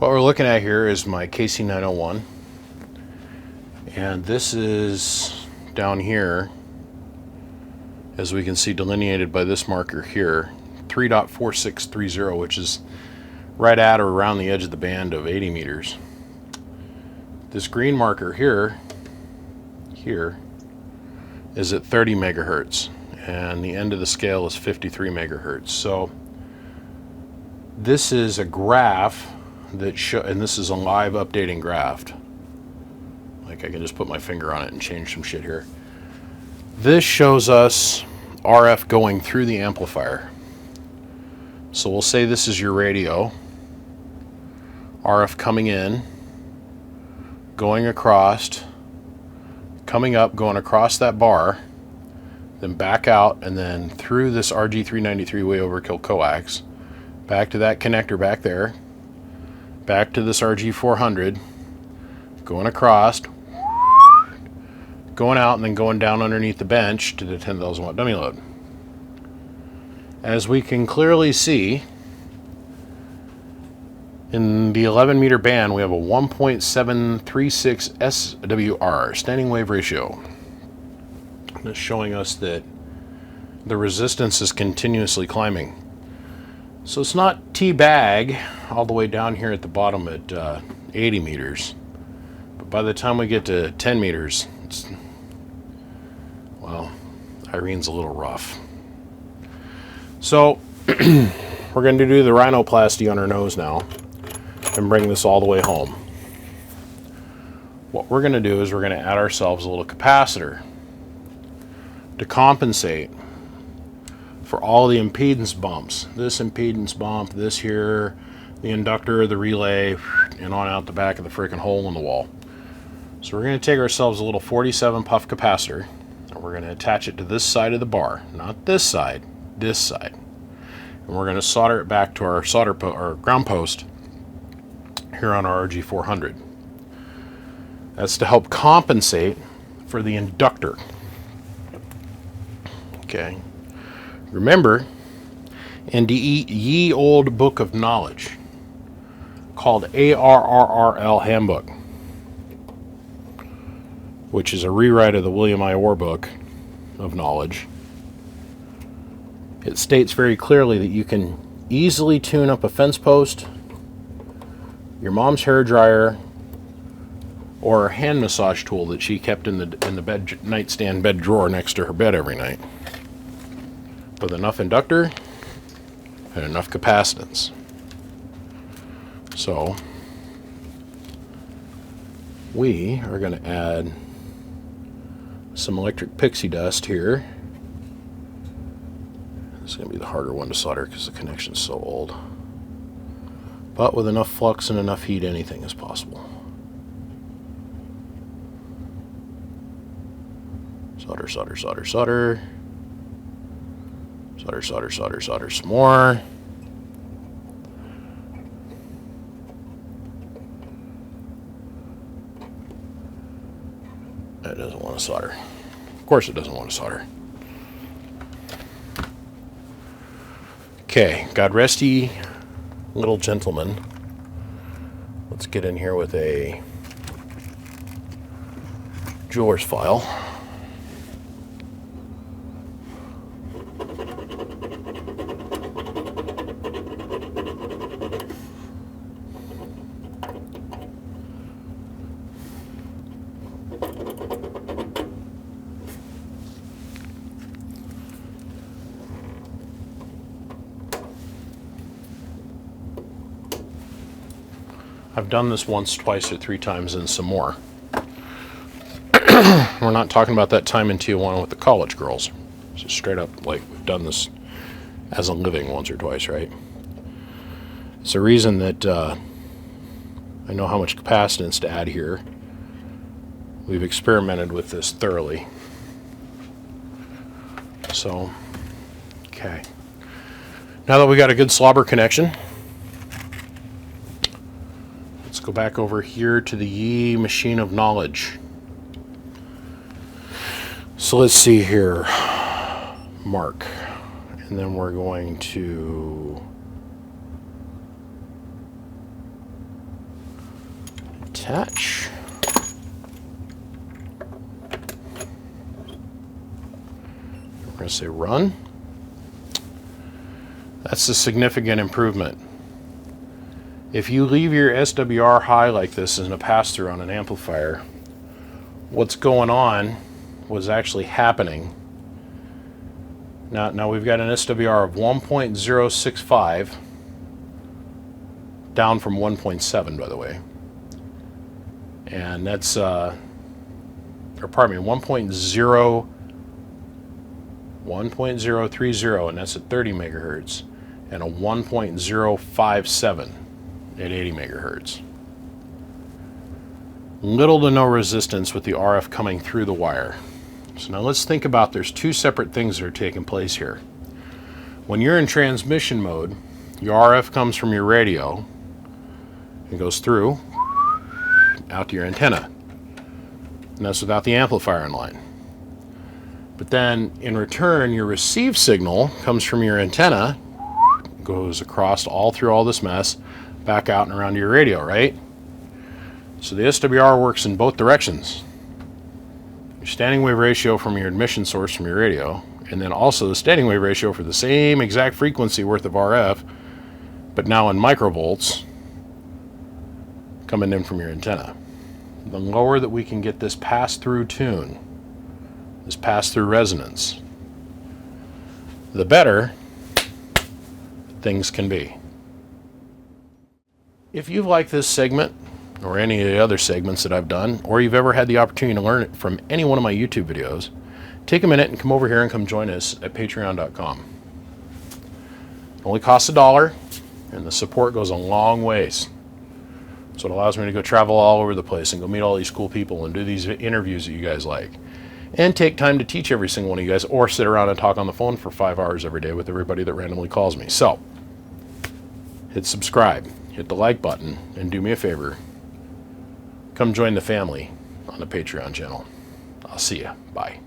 What we're looking at here is my KC901, and this is down here, as we can see delineated by this marker here, 3.4630, which is right at or around the edge of the band of 80 meters. This green marker here is at 30 megahertz, and the end of the scale is 53 megahertz. So this is a graph that and this is a live updating graph. Like, I can just put my finger on it and change some shit here. This shows us RF going through the amplifier. So we'll say this is your radio. RF coming in, going across, coming up, going across that bar, then back out, and then through this RG393 way overkill coax, back to that connector back there, back to this RG400, going across, going out, and then going down underneath the bench to the 10,000 watt dummy load. As we can clearly see, in the 11 meter band, we have a 1.736 SWR, standing wave ratio. That's showing us that the resistance is continuously climbing. So it's not T-bag all the way down here at the bottom at 80 meters. But by the time we get to 10 meters, well, Irene's a little rough. So we're going to do the rhinoplasty on her nose now and bring this all the way home. What we're going to do is we're going to add ourselves a little capacitor to compensate for all the impedance bumps. This impedance bump, this here, the inductor, the relay, and on out the back of the freaking hole in the wall. So we're going to take ourselves a little 47 puff capacitor, and we're going to attach it to this side of the bar, not this side, this side. And we're going to solder it back to our our ground post here on our RG400. That's to help compensate for the inductor. Okay. Remember, in the ye old book of knowledge called ARRRL Handbook, which is a rewrite of the William I. Orr book of knowledge, it states very clearly that you can easily tune up a fence post, your mom's hair dryer, or a hand massage tool that she kept in the nightstand bed drawer next to her bed every night, with enough inductor and enough capacitance. So we are going to add some electric pixie dust here. It's going to be the harder one to solder because the connection's so old. But with enough flux and enough heat, anything is possible. Solder, solder, solder, solder. Solder, solder, solder, solder some more. That doesn't want to solder. Of course it doesn't want to solder. Okay, God rest ye, little gentlemen. Let's get in here with a jeweler's file. I've done this once, twice, or 3 times, and some more. We're not talking about that time in Tijuana with the college girls. It's just straight up, like, we've done this as a living once or twice, right? It's a reason that I know how much capacitance to add here. We've experimented with this thoroughly. So, okay. Now that we got a good slobber connection, let's go back over here to the ye machine of knowledge. So let's see here. Mark. And then we're going to Attach. We're going to say run. That's a significant improvement. If you leave your SWR high like this in a pass-through on an amplifier, what's going on was actually happening. Now we've got an SWR of 1.065 down from 1.7, by the way. And that's, or pardon me, 1.030, and that's at 30 megahertz, and a 1.057 at 80 megahertz. Little to no resistance with the RF coming through the wire. So now let's think about, there's two separate things that are taking place here. When you're in transmission mode, your RF comes from your radio and goes through out to your antenna. And that's without the amplifier in line. But then in return, your receive signal comes from your antenna, goes across all through all this mess, back out and around to your radio, right? So the SWR works in both directions. Your standing wave ratio from your emission source from your radio, and then also the standing wave ratio for the same exact frequency worth of RF, but now in microvolts, coming in from your antenna. The lower that we can get this pass-through tune, this pass-through resonance, the better things can be. If you've liked this segment, or any of the other segments that I've done, or you've ever had the opportunity to learn it from any one of my YouTube videos, take a minute and come over here and come join us at patreon.com. It only costs $1, and the support goes a long ways. So it allows me to go travel all over the place and go meet all these cool people and do these interviews that you guys like. And take time to teach every single one of you guys, or sit around and talk on the phone for 5 hours every day with everybody that randomly calls me. So, hit subscribe, hit the like button, and do me a favor. Come join the family on the Patreon channel. I'll see you. Bye.